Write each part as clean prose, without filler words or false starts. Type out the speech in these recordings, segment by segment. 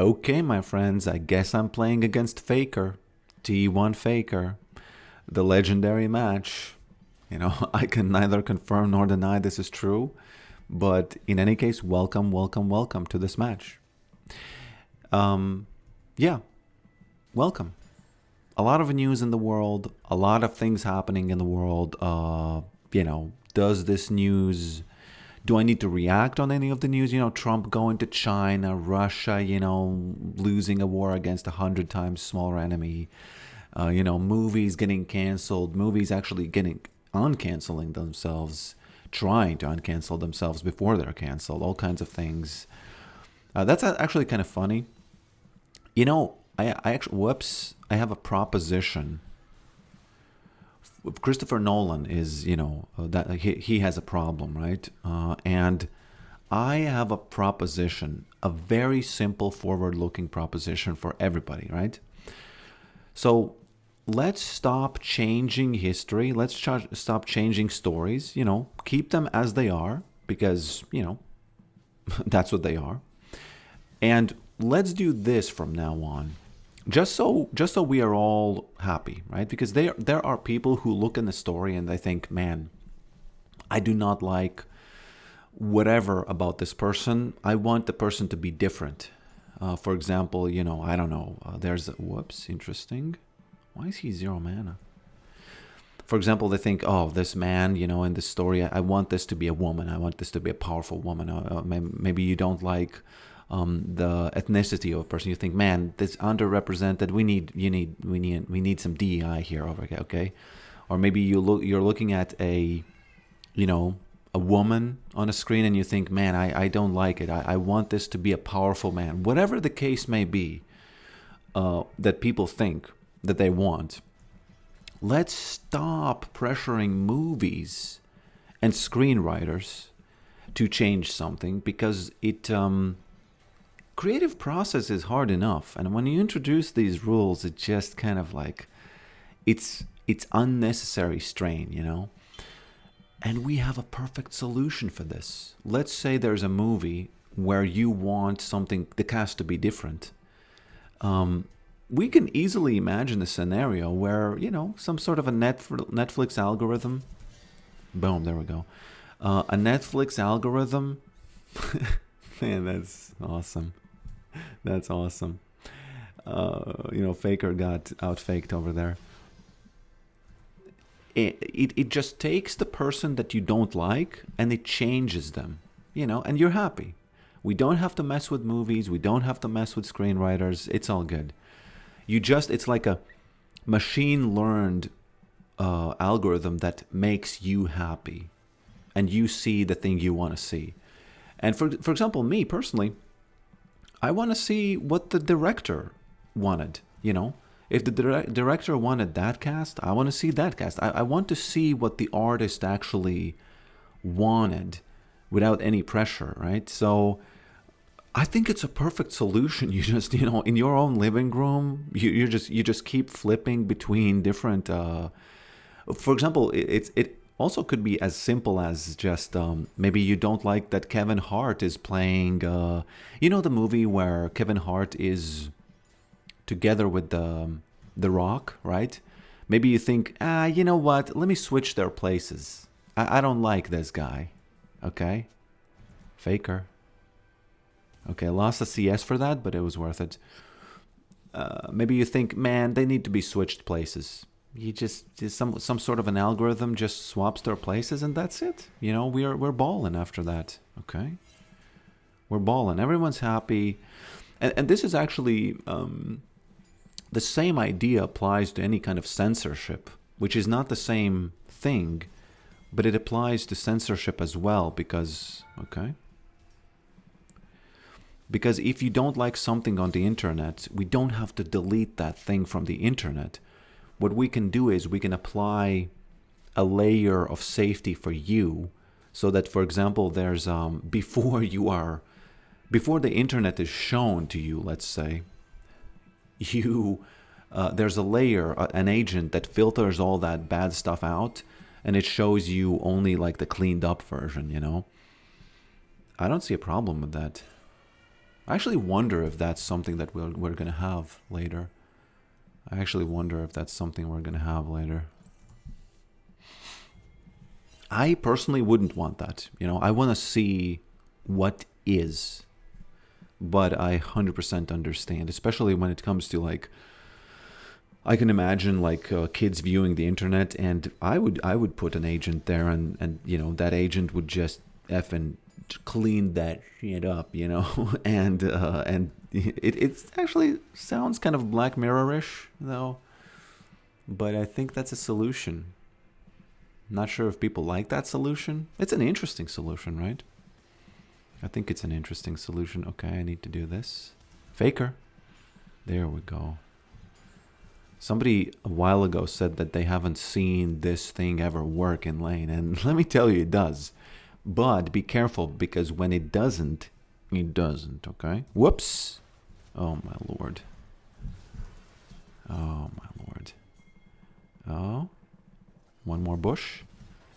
Okay, my friends, I guess I'm playing against Faker. T1 Faker. The legendary match. I can neither confirm nor deny this is true. But in any case, welcome, welcome, welcome to this match. Yeah, welcome. A lot of news in the world, a lot of things happening in the world. Does this news, do I need to react on any of the news? Trump going to China, Russia, losing a war against 100 times smaller enemy. Movies getting canceled, movies actually getting uncanceling themselves, trying to uncancel themselves before they're canceled, all kinds of things. That's actually kind of funny. I actually, whoops, I have a proposition. Christopher Nolan is, that he has a problem, right? And I have a proposition, a very simple forward-looking proposition for everybody, right? So let's stop changing history. Let's stop changing stories, keep them as they are because, that's what they are. And let's do this from now on. Just so we are all happy, right? Because there are people who look in the story and they think, man, I do not like whatever about this person. I want the person to be different. For example, I don't know. There's whoops, interesting. Why is he 0 mana? For example, they think, oh, this man, in this story, I want this to be a woman. I want this to be a powerful woman. Maybe you don't like the ethnicity of a person. You think, man, this underrepresented. We need some DEI here over here, okay? Or maybe you're looking at a woman on a screen and you think, man, I don't like it. I want this to be a powerful man. Whatever the case may be, that people think that they want. Let's stop pressuring movies and screenwriters to change something because creative process is hard enough, and when you introduce these rules, it just kind of like it's unnecessary strain, And we have a perfect solution for this. Let's say there's a movie where you want something, the cast to be different. We can easily imagine a scenario where some sort of a Netflix algorithm. Boom, there we go. A Netflix algorithm. Man, that's awesome. That's awesome. Faker got outfaked over there. It just takes the person that you don't like and it changes them, and you're happy. We don't have to mess with movies. We don't have to mess with screenwriters. It's all good. It's like a machine learned algorithm that makes you happy and you see the thing you want to see. And for example, me personally, I want to see what the director wanted, If the director wanted that cast, I want to see that cast. I want to see what the artist actually wanted without any pressure, right? So I think it's a perfect solution. You just, in your own living room, you just keep flipping between different. For example, it also could be as simple as just maybe you don't like that Kevin Hart is playing. The movie where Kevin Hart is together with the Rock, right? Maybe you think, you know what? Let me switch their places. I don't like this guy. Okay, Faker. Okay, I lost a CS for that, but it was worth it. Maybe you think, man, they need to be switched places. You just some sort of an algorithm just swaps their places, and that's it. We're balling after that. Okay, we're balling. Everyone's happy, and this is actually the same idea applies to any kind of censorship, which is not the same thing, but it applies to censorship as well because Because if you don't like something on the internet, we don't have to delete that thing from the internet. What we can do is we can apply a layer of safety for you so that, for example, there's before the internet is shown to you, let's say, there's a layer, an agent that filters all that bad stuff out, and it shows you only like the cleaned up version, I don't see a problem with that. I actually wonder if that's something that we're going to have later. I actually wonder if that's something we're going to have later. I personally wouldn't want that. You know, I want to see what is. But I 100% understand, especially when it comes to like, I can imagine like kids viewing the internet, and I would put an agent there, and you know, that agent would just effing clean that shit up, you know, and it actually sounds kind of Black Mirror-ish though, but I think that's a solution. Not sure if people like that solution. It's an interesting solution, right? I think it's an interesting solution. Okay, I need to do this. Faker. There we go. Somebody a while ago said that they haven't seen this thing ever work in lane, and let me tell you, it does. But be careful, because when it doesn't, okay? Whoops! Oh my lord. Oh my lord. Oh. One more bush.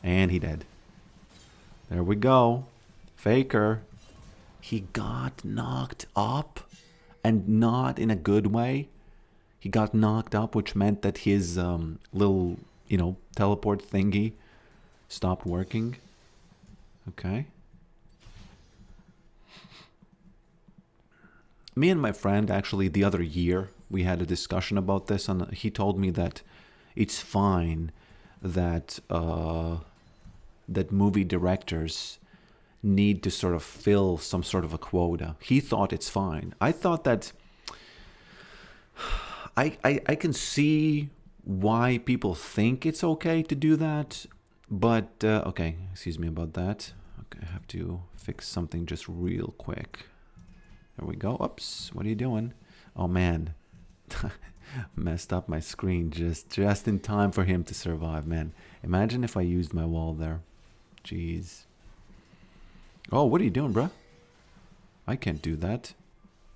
And he dead. There we go. Faker. He got knocked up, and not in a good way. He got knocked up, which meant that his little, you know, teleport thingy stopped working. Okay. Me and my friend, actually, the other year, we had a discussion about this, and he told me that it's fine that that movie directors need to sort of fill some sort of a quota. He thought it's fine. I thought that I can see why people think it's okay to do that, but okay, excuse me about that. Okay, I have to fix something just real quick. There we go. Oops, what are you doing? Oh man, messed up my screen just in time for him to survive, man. Imagine if I used my wall there. Jeez. Oh, what are you doing, bruh? I can't do that.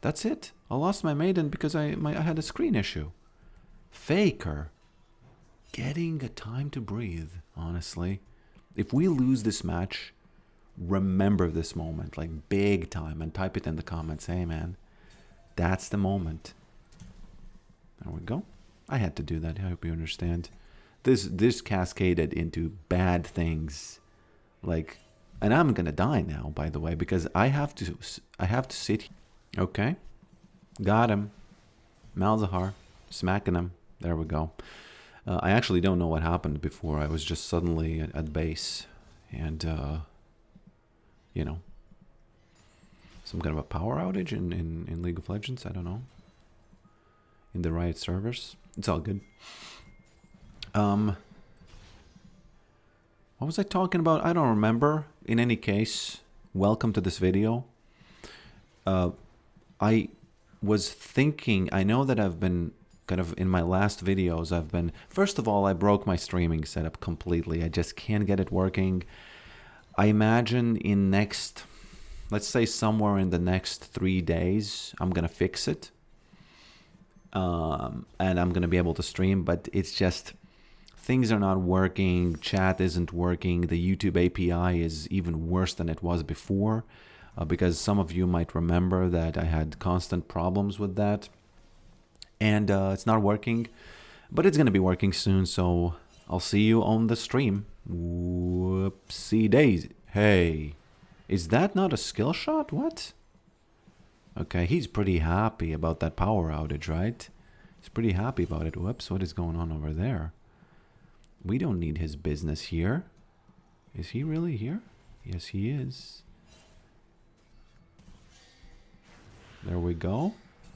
That's it. I lost my maiden because I had a screen issue. Faker. Getting a time to breathe, honestly. If we lose this match, remember this moment, like big time, and type it in the comments. Hey, man, that's the moment. There we go. I had to do that. I hope you understand. This cascaded into bad things. Like, and I'm gonna die now, by the way, because I have to sit here. Okay. Got him. Malzahar. Smacking him. There we go. I actually don't know what happened before. I was just suddenly at base. And, you know, some kind of a power outage in League of Legends. I don't know. In the Riot servers. It's all good. What was I talking about? I don't remember. In any case, welcome to this video. I was thinking, I know that I've been kind of in my last videos, first of all, I broke my streaming setup completely. I just can't get it working. I imagine let's say somewhere in the next 3 days, I'm going to fix it. And I'm going to be able to stream, but it's just, things are not working. Chat isn't working. The YouTube API is even worse than it was before. Because some of you might remember that I had constant problems with that. And it's not working, but it's going to be working soon, so I'll see you on the stream. Whoopsie daisy. Hey, is that not a skill shot? What? Okay, he's pretty happy about that power outage, right? He's pretty happy about it. Whoops, what is going on over there? We don't need his business here. Is he really here? Yes, he is. There we go.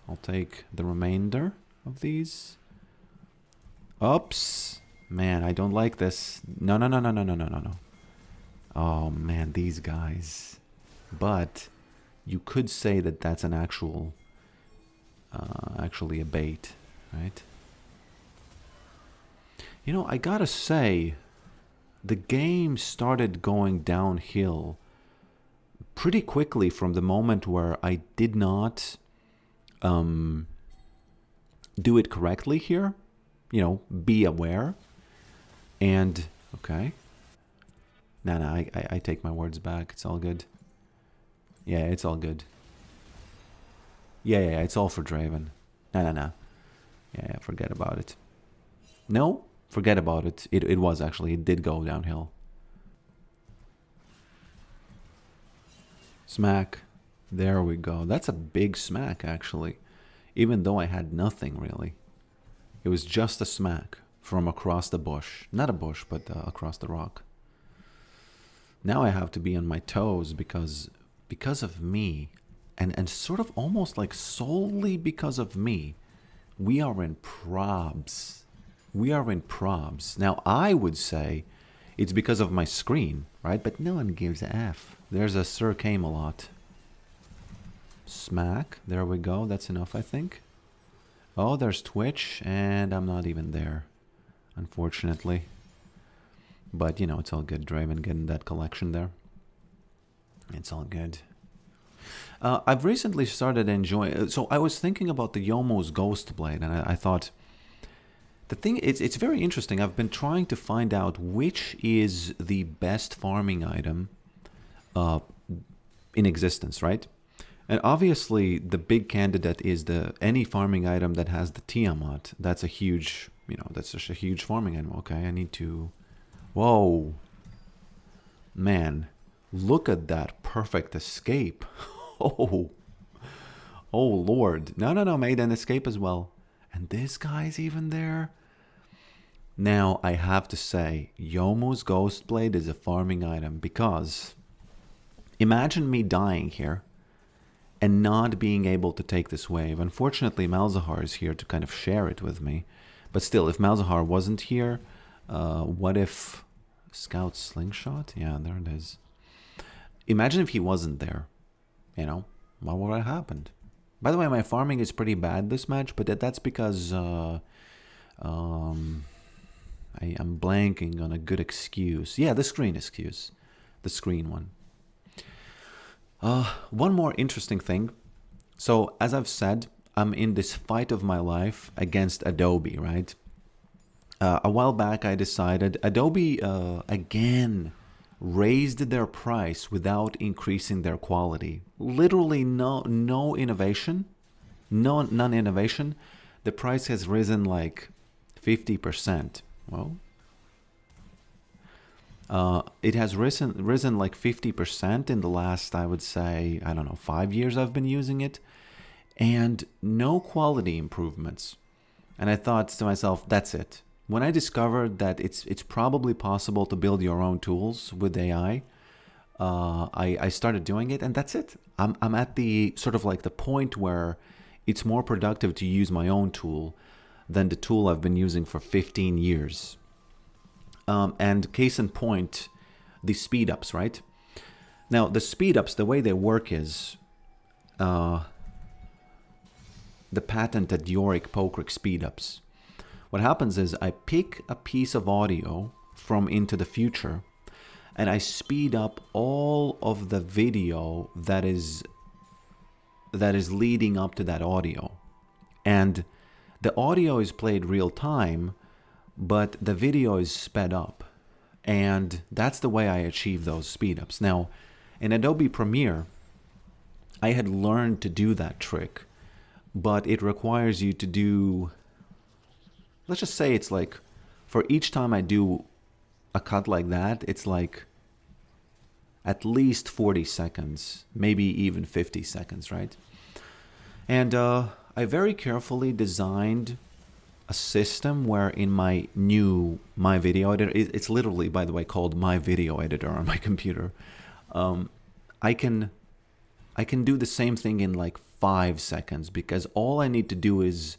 I'll take the remainder of these. Oops. Man, I don't like this. No. Oh, man, these guys. But you could say that that's an actually a bait, right? You know, I gotta say, the game started going downhill pretty quickly from the moment where I did not do it correctly here. You know, be aware. And, okay. No, I take my words back. It's all good. Yeah, it's all good. Yeah, it's all for Draven. No. Yeah, forget about it. No, forget about it. It was actually, it did go downhill. Smack. There we go. That's a big smack, actually. Even though I had nothing, really. It was just a smack from across the bush. Not a bush, but across the rock. Now I have to be on my toes because of me, and sort of almost like solely because of me, we are in probs. We are in probs. Now, I would say it's because of my screen, right? But no one gives a F. There's a Sir Camelot. Smack. There we go. That's enough, I think. Oh, there's Twitch, and I'm not even there, unfortunately. But, you know, it's all good. Draven getting that collection there. It's all good. I've recently started enjoying... So I was thinking about the Yomo's Ghost Blade, and I thought... The thing is, it's very interesting. I've been trying to find out which is the best farming item in existence, right? And obviously, the big candidate is any farming item that has the Tiamat. That's a huge, you know, that's just a huge farming item. Okay, I need to... Whoa. Man, look at that perfect escape. Oh, Lord. No, made an escape as well. And this guy's even there. Now, I have to say, Yomu's Ghost Blade is a farming item because imagine me dying here and not being able to take this wave. Unfortunately, Malzahar is here to kind of share it with me. But still, if Malzahar wasn't here, what if Scout Slingshot? Yeah, there it is. Imagine if he wasn't there. You know, what would have happened? By the way, my farming is pretty bad this match, but that's because I'm blanking on a good excuse. Yeah, the screen excuse. The screen one. One more interesting thing. So, as I've said, I'm in this fight of my life against Adobe, right? A while back, I decided Adobe, again, raised their price without increasing their quality. Literally no innovation, none innovation. The price has risen like 50%. Well, it has risen like 50% in the last, I would say, I don't know, 5 years I've been using it, and no quality improvements. And I thought to myself, that's it. When I discovered that it's probably possible to build your own tools with AI, I started doing it, and that's it. I'm at the sort of like the point where it's more productive to use my own tool than the tool I've been using for 15 years. And case in point, the speed ups, right? Now, the speed ups, the way they work is the patented Yorick Pokrick speed ups. What happens is I pick a piece of audio from Into the Future and I speed up all of the video that is leading up to that audio. And the audio is played real time, but the video is sped up. And that's the way I achieve those speed ups. Now, in Adobe Premiere, I had learned to do that trick, but it requires you to do... Let's just say it's like, for each time I do a cut like that, it's like at least 40 seconds, maybe even 50 seconds, right? And I very carefully designed a system where in my new My Video Editor, it's literally, by the way, called My Video Editor on my computer, I can do the same thing in like 5 seconds, because all I need to do is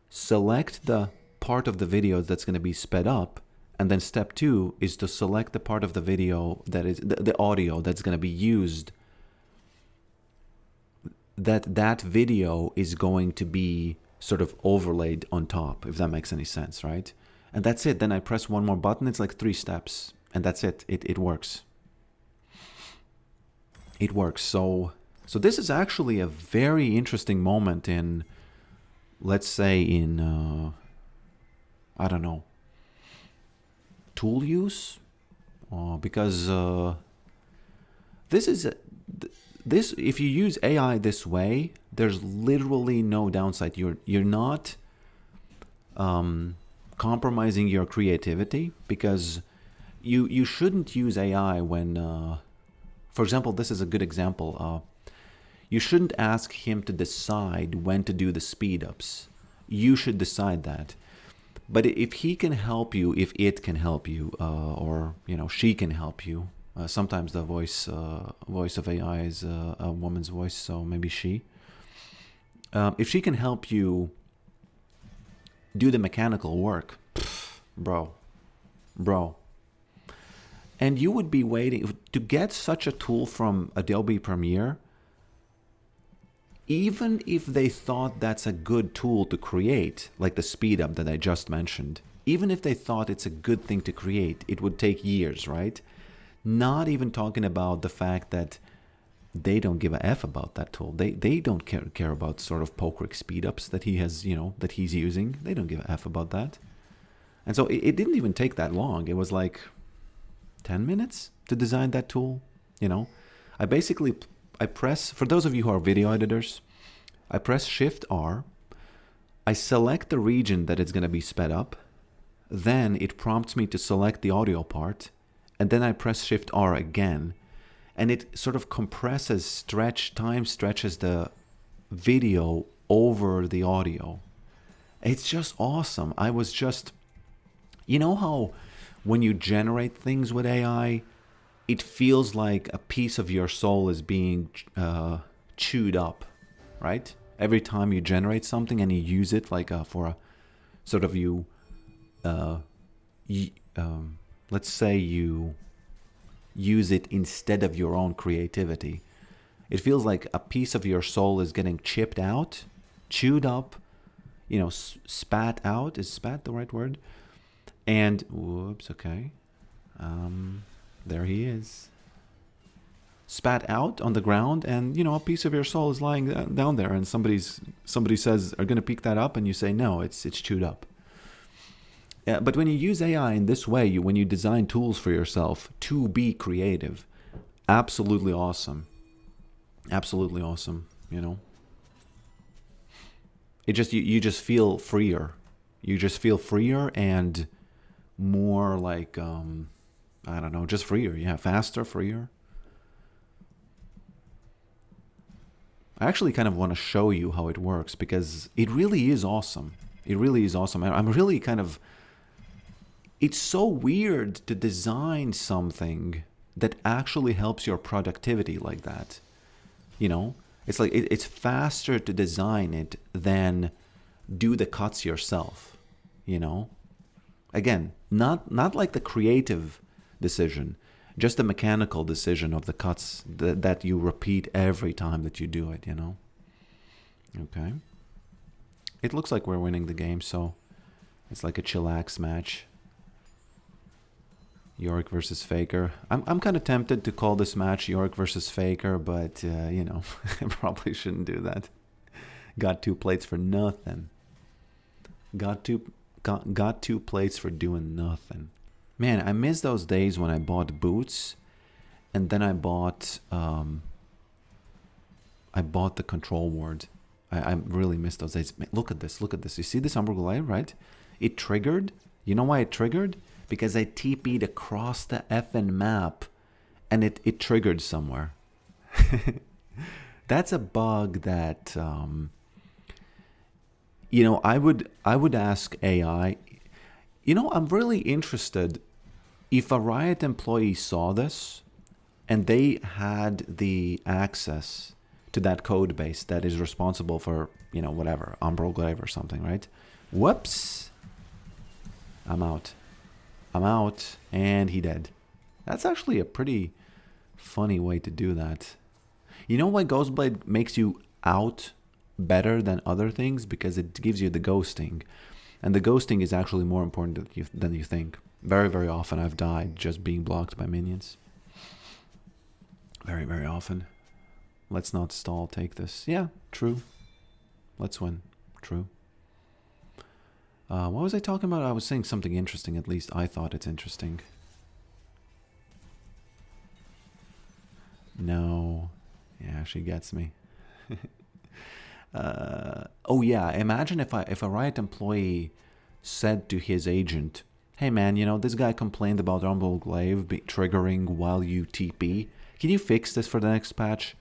select the part of the video that's going to be sped up, and then step 2 is to select the part of the video that is the audio that's going to be used, that video is going to be sort of overlaid on top, if that makes any sense, right? And that's it. Then I press one more button. It's like 3 steps, and that's it. It works. It works. So this is actually a very interesting moment in, let's say, in I don't know, tool use, because this is this, if you use AI this way, there's literally no downside. You're not compromising your creativity, because you shouldn't use AI when, for example, this is a good example. You shouldn't ask him to decide when to do the speed ups. You should decide that. But if he can help you, if it can help you, or she can help you. Sometimes the voice of AI is a woman's voice, so maybe she. If she can help you do the mechanical work, bro. And you would be waiting to get such a tool from Adobe Premiere. Even if they thought that's a good tool to create, like the speed up that I just mentioned, even if they thought it's a good thing to create, it would take years, right? Not even talking about the fact that they don't give a F about that tool. They don't care about sort of PokeRick speed ups that he has, that he's using. They don't give a F about that. And so it didn't even take that long. It was like 10 minutes to design that tool. I press, for those of you who are video editors, I press Shift R, I select the region that it's going to be sped up, then it prompts me to select the audio part, and then I press Shift R again, and it sort of compresses, time stretches the video over the audio. It's just awesome. I was just, how when you generate things with AI, it feels like a piece of your soul is being chewed up, right? Every time you generate something and you use it like for a sort of let's say you use it instead of your own creativity. It feels like a piece of your soul is getting chipped out, chewed up, spat out. Is spat the right word? And, whoops, okay. There he is. Spat out on the ground, and a piece of your soul is lying down there, and somebody says, "Are going to pick that up?" And you say, "No, it's chewed up." Yeah, but when you use AI in this way, when you design tools for yourself to be creative, absolutely awesome. Absolutely awesome. It just you just feel freer. You just feel freer and more like I don't know, just freer. Yeah, faster, freer. I actually kind of want to show you how it works, because it really is awesome. It really is awesome. I'm really kind of... It's so weird to design something that actually helps your productivity like that. It's like it's faster to design it than do the cuts yourself. Again, not like the creative decision, just the mechanical decision of the cuts that you repeat every time that you do it, Okay. It looks like we're winning the game, so it's like a chillax match. Yorick versus Faker. I'm kind of tempted to call this match Yorick versus Faker, but, I probably shouldn't do that. Got 2 plates for nothing. Got two plates for doing nothing. Man, I miss those days when I bought boots, and then I bought the control ward. I really miss those days. Man, look at this. You see this Umber Goliath, right? It triggered. You know why it triggered? Because I TP'd across the effing map, and it triggered somewhere. That's a bug that I would ask AI. I'm really interested if a Riot employee saw this and they had the access to that code base that is responsible for, whatever, Umbral Glaive or something, right? Whoops. I'm out, and he dead. That's actually a pretty funny way to do that. You know why Ghostblade makes you out better than other things? Because it gives you the ghosting. And the ghosting is actually more important than you think. Very, very often I've died just being blocked by minions. Very, very often. Let's not stall, take this. Yeah, true. Let's win. True. What was I talking about? I was saying something interesting, at least I thought it's interesting. No. Yeah, she gets me. Oh yeah, imagine if a Riot employee said to his agent, "Hey man, you know this guy complained about Rumble Glaive triggering while you TP. Can you fix this for the next patch?"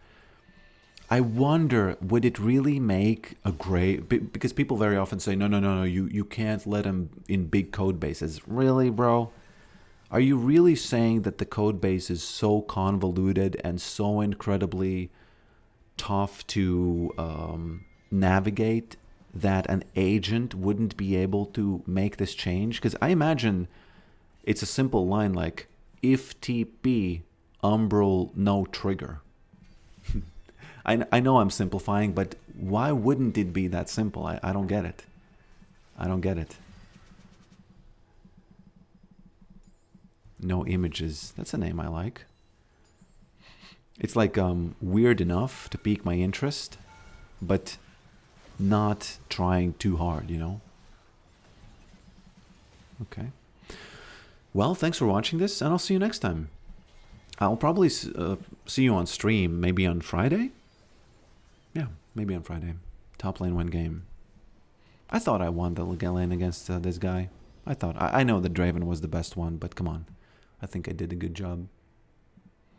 I wonder, would it really make a great... Because people very often say, no, no, no, no, you can't let him in big code bases. Really, bro? Are you really saying that the code base is so convoluted and so incredibly tough to navigate that an agent wouldn't be able to make this change? Because I imagine it's a simple line like, if TP, umbral no trigger. I know I'm simplifying, but why wouldn't it be that simple? I don't get it. I don't get it. No images. That's a name I like. It's like weird enough to pique my interest, but not trying too hard, you know? Okay. Well, thanks for watching this, and I'll see you next time. I'll probably see you on stream, maybe on Friday? Yeah, maybe on Friday. Top lane win game. I thought I won the lane against this guy. I know that Draven was the best one, but come on. I think I did a good job.